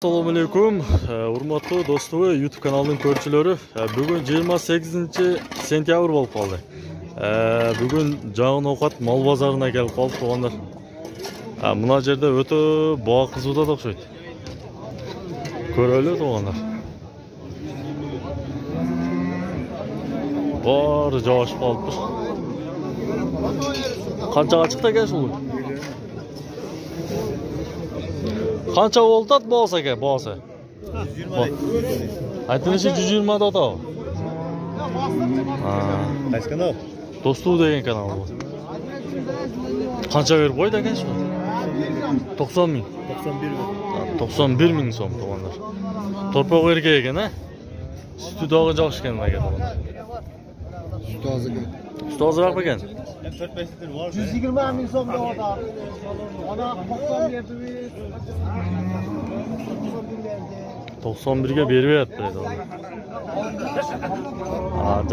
Assalomu alaykum, hurmatli do'stlar, YouTube kanalining ko'ruvchilari. Bugun 28-sentyabr bo'lib qoldi. Bugun Jahon ovqat mol bozoriga kelib qoldik, to'g'onlar. Buna yerda o'ta boq qiziqda o'xshaydi. Ko'raylik, to'g'onlar. Bor jo'sh qoldi. Qanchaga chiqdi ekan shu? Qancha voltat bo'lsa ekan, bo'lsa. 120. Aytinishi 120 da o'tadi. Qaysi kanal? Do'stlar degan kanal bu. Qancha berib qo'ydi ekan shu? 90 ming. 91 ming so'm to'g'onlar. Torpoq erkak ekan, ha? Suti dog'i jo'shgan ekan to'g'onlar. Suti ozroq ekan. 4-5 litr var. 120 ming so'm davada. Ona 90 berdi. 91 ga beryapti dedi.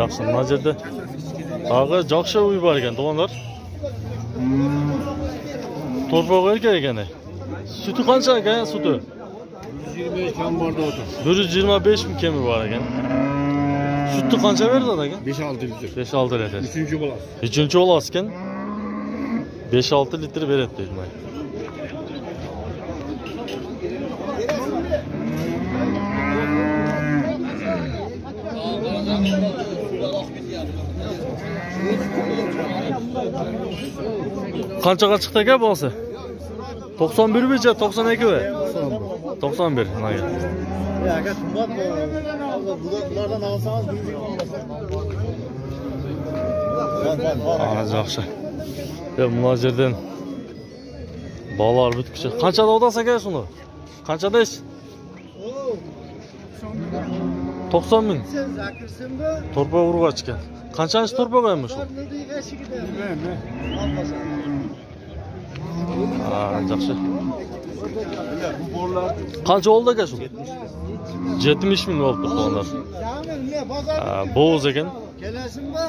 Yaxshi, mana yerda tag'i jo'xsha uy bor ekan, to'g'onlar. Torpoq erkak ekan. Suti qancha ekan, suti? 125 kam borda o'tir. 125 ming kemi bor ekan. Sütü qancha berdi ekan? 5-6 litr. 5-6 litr. 3-chi bo'ladi. 3-chi bo'lasiz ekan. 5-6 litr beradi deydi mana. Qanchaga chiqdi ekan bo'lsa? 91 mi, 92 mi? 91. Mana ekan. Ya aka qimmat bulardan olsangiz Yaxshi. Mana yerdan bolalar bitkicha. Qanchada odasiz ekan shuni? Qanchadaysiz? 90 ming. Torpoq urg'ach ekan. Qanchanchi torpoq ekan shu? Yaxshi. Qancha oldi ekan shu? 70 ming oldi to'g'onlar. Bo'z ekan. Kelasizmi?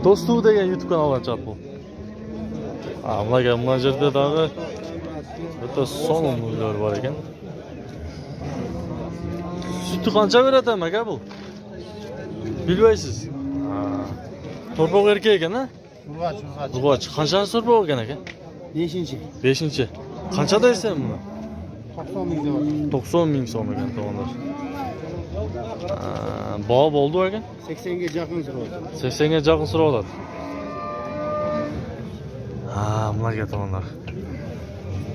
Do'stlar degan YouTube kanalidan chiqdi bu. Mana yerda dag'i o'ta sog'lom uylar bor ekan. Suti qancha beradi aka bu? Bilmaysiz. Torpoq erkak ekan, ha? Urg'och. Qanchasi torpoq ekan aka? 5-chi. 5-chi. Qanchada deysan buni? 90 ming deyapti. 90 ming so'm ekan to'g'onlar. Bo'g'a bo'ldi ekan? 80 ga yaqin so'radi. 80 ga yaqin so'radi. Bularga to'g'onlar.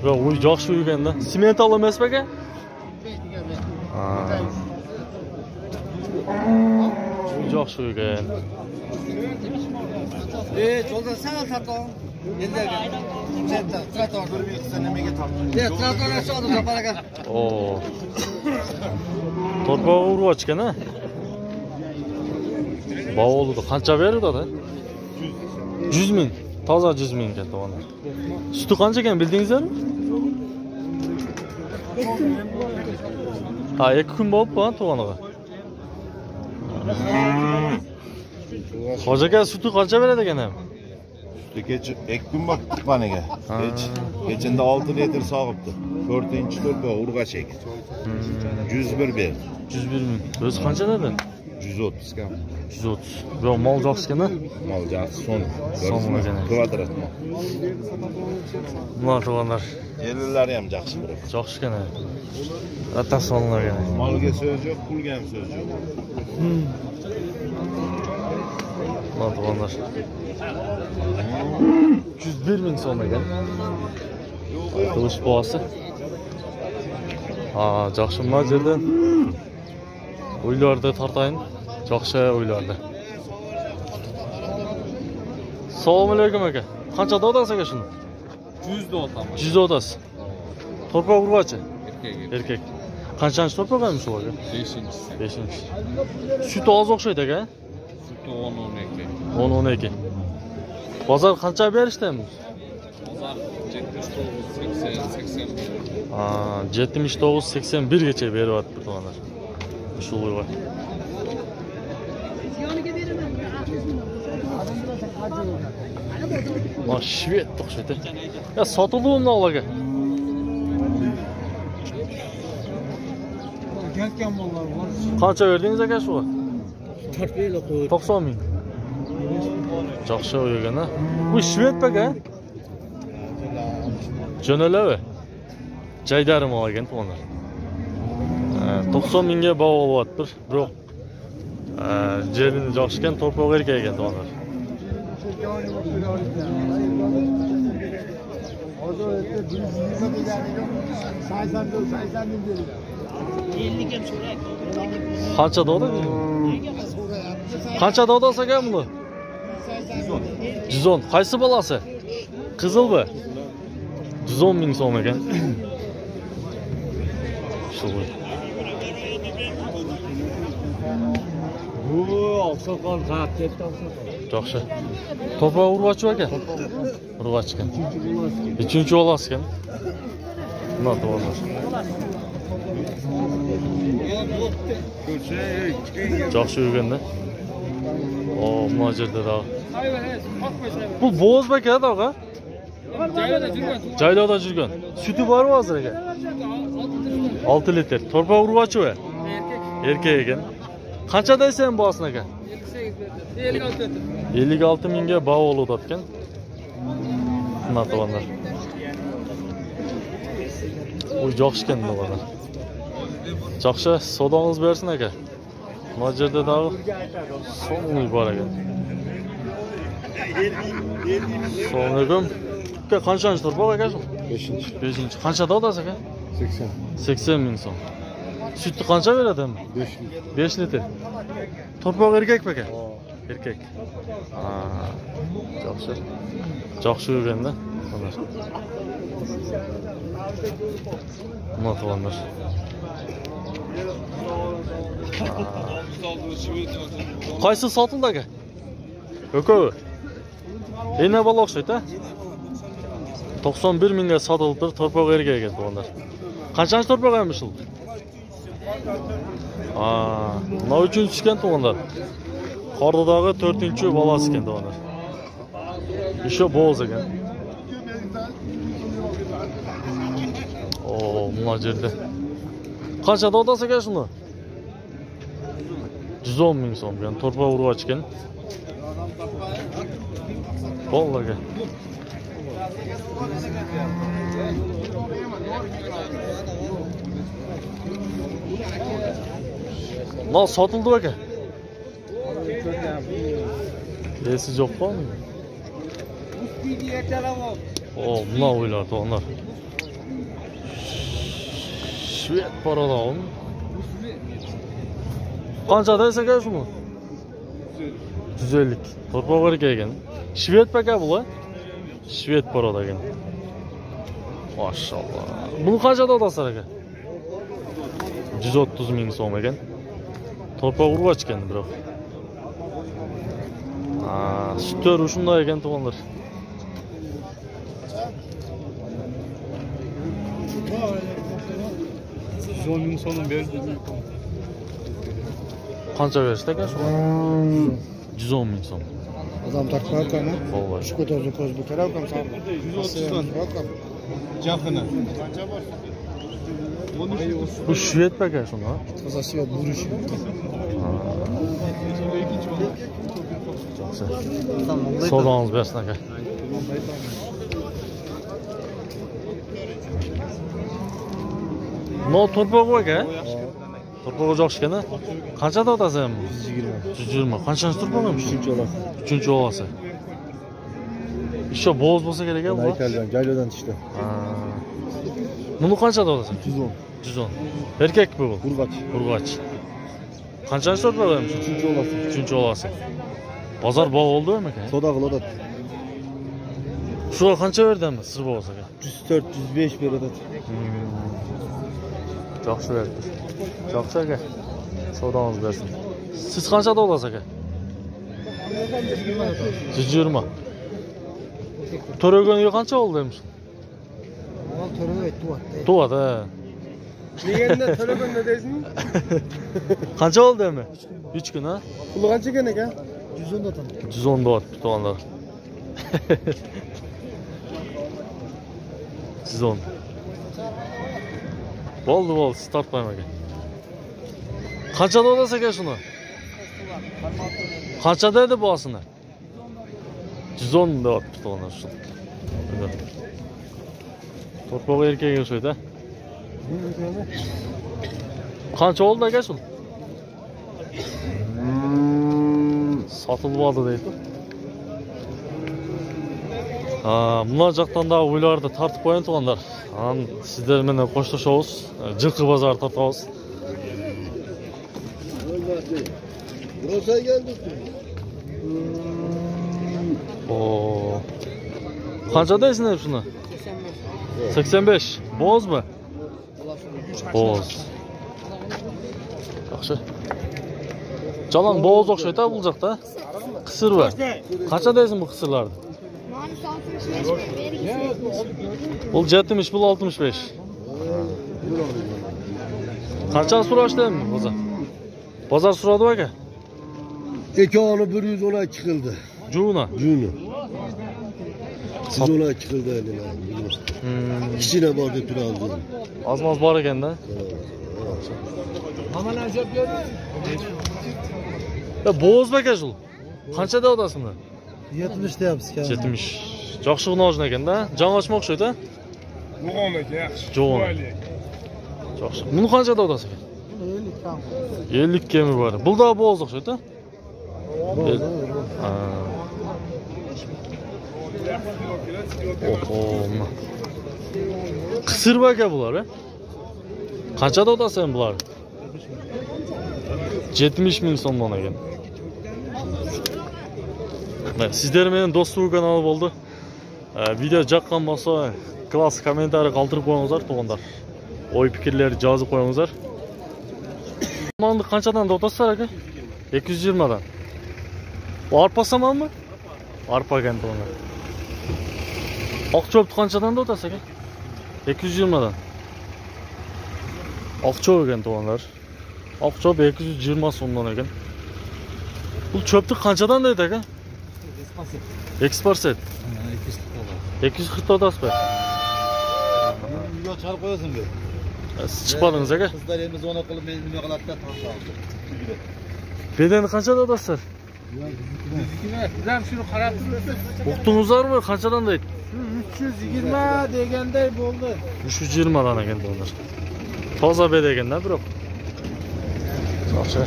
Yo'q, uy jo'xshi uy ekanda. Semental emasmi aka? Jo'xshi uy ekan. Yo'ldan sal tartib. Endi trator bir qilsa nimaga tortdi? Trator aşağıda topar ekan. Torpoq urg'och ekan, ha? Bavulda qancha berdi da? 100 ming. Toza 100 ming ekan to'g'onlar. Suti qancha ekan bildingizlarmi? 2 kun bo'libdi to'g'oniga. Hoji aka suti qancha beradi ekan ham? Kecha 2 kun baktık baniga. Kechanda 6 litr sog'ibdi. 4-chi torpoq urg'achak. 101 berdi. 101 ming. O'zi qancha dedi? 130 kam. 130. Yo'q, mol jo'xshi ekan-a? Mol yaxshi son. Son Kvadrat mol. Bunlar to'g'onlar. Yerlilari ham yaxshi bo'ladi. Jo'xshi ekan. Ata sonlar ekan. Molga so'z yo'q, pulga ham so'z yo'q. Bunlar to'g'onlar. 101 ming so'm ekan. Qilish bo'g'asi. Jo'xshi majirdan uylarda tortayin. Jo'xshi uylarda. Assalomu alaykum aka. Qancha dodasiz aka shuni? 100 da otaman. 100 dodasiz. Torpoq urg'ochi? Erkak. Qanchasi torpoq ham shu aka? 5-chi. 5-chi. Suti oz o'xshaydi aka? Suti 10-12. 10-12. Bozor qancha berishdimi? Bozor 79-80-81. 79-81 gacha beryapti to'g'onlar. Shu uyga. Ma shved o'xshaydi. Ya sotildimi aka? Gelken mallar var. Qancha verdingiz aka shu? 90 ming. Yaxshi o'ygan ha. Bu shved aka. Jo'nalavi. Jaydarim olgan to'g'ri. 90 mingga baho olyapti. Biroq jerini joshgan to'rpoq erkak ekan to'g'ri. Qancha doda? Qancha doda aka buni? 110. Qaysi bolasi? Qizilmi? 110 ming so'm ekan. Shu. Bu oqsoqol qilib ketdi oqsoqol. Yaxshi. To'rpoq urg'ochi aka. Urg'och ekan. Uchinchi olasi ekan. Nima to'g'ri. Yaxshi yurganda. O, bu yerda da. Bu bo'z aka aka. Joylarda yurgan. Suti bormi hozir aka? 6 litr. To'rpoq urg'ochi va. Erkak ekan. Qancha deysan bu asli aka? 56 mingga baho olayotgan. Nato'g'ri. O yaxshi ekan bular. Yaxshi, savdongiz bersin aka. Bu yerda da so'nglik bor ekan. Assalomu aka, qanchani to'rpoq aka shu? 5-chi. Qancha dodasi aka? 80. 80 ming so'm. Sütni qancha beradi? 5 litr. To'rpoq erkak aka? Erkak. Ha. Yaxshi. Yaxshi yurganda. Nima qilaman? Qaysi sotildi aka? Ko'kovi. Ena bola o'xshaydi-a? 91 mingga sotildi, to'rpoq erkak ekan to'g'rilar. Qanchani to'rpoq emish u? Ha, nima uchun tushgan to'g'rilar? Qordidagi 4-bolasi ekan to'g'rilar. Isho bo'z ekan. O, mana yerda. Qancha dodasi ekan shuni? 110 ming so'm ekan, to'rpoq urg'och ekan. Vallahi. Mal satıldı aka. Esi yo'qmi? O, buna o'ylardi onlar. Shved paradon. Qancha deysiz aka shuni? 150. To'rpoq erkak ekan. Shved aka bu. Shved parada ekan. Maşallah. Bunu qancha dodasi aka? 130 ming so'm ekan. To'rpoq urg'och ekan biroq. Ha, sütör shunday ekan to'g'rilar. Zoning sonu berdi. Qancha berishdi aka shu? 110 ming so'm. Adam takmak ana. Vallahi. Shu ko'tarib ko'z bitarab ham sağ. 130 rakam. Jahına. Bu Şved aka shuni, ha? Qozasiga burish. Yaxshi. Savdongiz bersin aka. No to'rpoq aka? To'rpoq yaxshi ekan-a? Qancha dodasi ham? 120. Qanchasi to'rpoq ham? 3-chi olasi. Isho bo'z bo'lsa kerak bu. Aytalgan, jaylodan tushdi. Buni qancha dodasi? 110. 110. Erkak bu. Urg'och. Urg'och. Qanchasi to'rpoq ham? 3-chi olasi. 3-chi olasi. Bozor bog' oldimi aka? Savdo qiladi. Shuga qancha berdingmi? Siz bo'lsa aka. 104, 105 beradi. Yaxshi berdi. Yaxshi aka. Savdongiz bersin. Siz qancha olasiz aka? 120. To'raganiga qancha oldi endi? To'g'ri. Deganda to'laganda deysizmi? Qancha oldi endi? 3 kun, ha? Puli qancha ekan aka? 110 dot. 110 dot to'g'rilar. Siz onu. Oldu siz tartmayın ekan. Qanchada olasa ekan shuni? Qanchada edi bu aslında? 110 deyapti to'g'ri shu. To'rtboq erkak o'xshaydi. Qancha oldi aka shu? Sotib oldi deydi. Muna jaqdan da uylarni tartib qo'ying to'g'onlar. Sizlar bilan qo'shilishamiz. Jilqi bozor tartamiz. Burası geldi. Oo. Qancha deysiz shuni? 85. Bozmi? Boz. Yaxshi. Jalan boz o'xshaydi bu joqda. Qisir va. Qancha deysiz bu qisirlarni? Bu 70, bu 65. Qancha so'rashdimi bozor? Bozor so'radi aka? Ekağını 110'a çıkıldı. Juna. Cunu. 110'a çıkıldı eline. İkisine vardı bir aldı. Az bor ekan-da. Bozmi aka shu? Qanchada odasini? 70 deyapsiz ki. 70. Yaxshi nojin ekan-da. Jon ochmoq o'xshaydi. Yo'g'on aka yaxshi. Jo'g'on. Yaxshi. Buni qanchada odasi ekan? 50 kemi bor. Bu da boz o'xshaydi. Oho. Qisir aka bular, ha? Qanchada odasi ham bular? 70 ming so'mdan ekan. Sizlar mening do'stlik kanalı bo'ldi. Video yoqqan bo'lsa, klass kommentariy qoldirib qo'yingizlar, to'g'onlar. Oy fikrlarni yozib qo'yingizlar. Manda qanchadan o'tasizlar aka? 220 dan. Bu arpa samanmi? Arpa ekan to'g'onlar. Oq cho'p qanchadan o'tasiz aka? 220 dan. Oq cho'p ekan to'g'onlar. Oq cho'p 220 so'mdan ekan. Bu cho'pni qanchadan deydi aka? Eksperset. 240 odasizmi? Yok çal koyasın bir. Siz chiqmadingiz aka? Kızlar elimiz ona kılıp nima qiladida to'g'ri. Bedeni qanchada odasizlar? Bizlar shuni qarabsiz. Uqdingizlarmi? Qanchadan deydi? 320 deganday bo'ldi. 320 dan ekan to'g'onlar. Toza bed ekanda biroq. Yaxshi.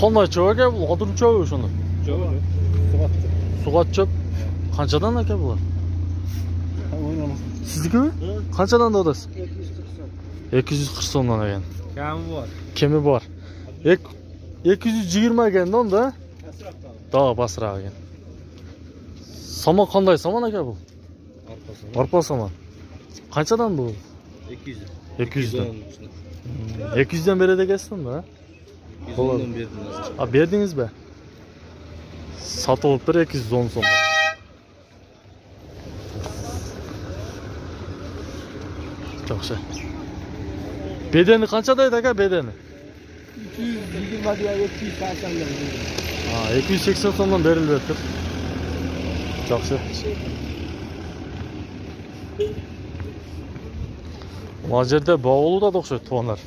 Qanday cho'p aka? Bu odim cho'p shuni. Sugat cho'p. Qanchadan aka bular? Siznikimi? Qanchadan odasiz? 240 so'mdan ekan. Kami bor. Kimi bor? 220 ekan da. Daha pasroq ekan. Somon qanday somon aka bu? Arpa somon. Qanchadan bu? 200. 200 dan. 200 dan beradi ekansiz-mi, ha? 110'dan verdim. Ha, berdingiz be. Satib olibdir 210 so'm. Yaxshi. Bedeni qanchada edi aka bedeni? 220 diye 280 dan. Ha, 280 so'mdan berilibdir. Yaxshi. Bu yerda bog'lu da o'xshaydi to'g'onlar.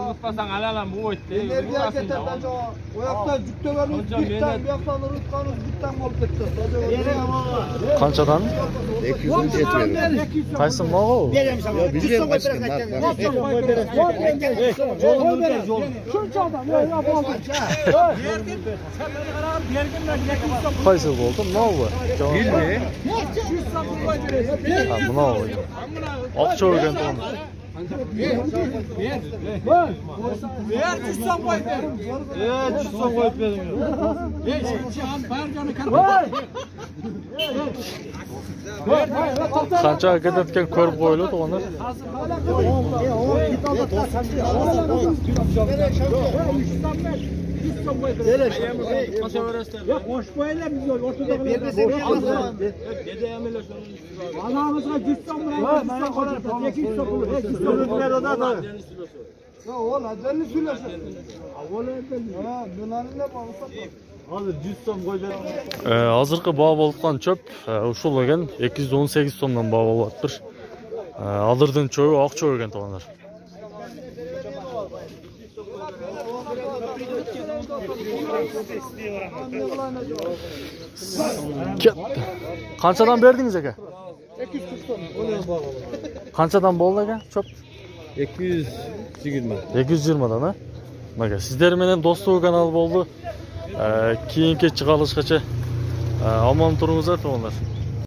Urgutpasan alalam bu o'tdi. Oyakta cüktelen üstten, bir yaktan ırıtkan üstten bol gitti. Qanchadan? 200 yetmiyor. Qaysi mo'g'u? Ya bilmiyorum başkan. Qaysi bo'ldi? Mo'g'u. Bilmayman. Ha, buni ol. Oqcha o'rgan to'g'ri. Qancha ketayotgan ko'rib qo'yildi to'g'ri. Ya koşmayla biz ortada anamızga 100 so'm bilan 200 so'm pul. 200 so'm da. Ya ola, deli söylesin. Ola deli. Ha, bunlarla bağlısa. Hozir 100 so'm qo'yib beraman. Hozirgi baho bo'lgan cho'p ushul ekan 218 so'mdan baho bo'lyaptir. Alırdan çoğu ak çoğu ekan to'g'onlar. Qanchadan berdingiz aka? 240 so'm. Qanchadan bo'ldi aka? Cho'p 220. 220 dan ha? Mana sizlar bilan Do'stov kanali bo'ldi. Keyingi chiqarishgacha omon turingizlar to'g'onlar.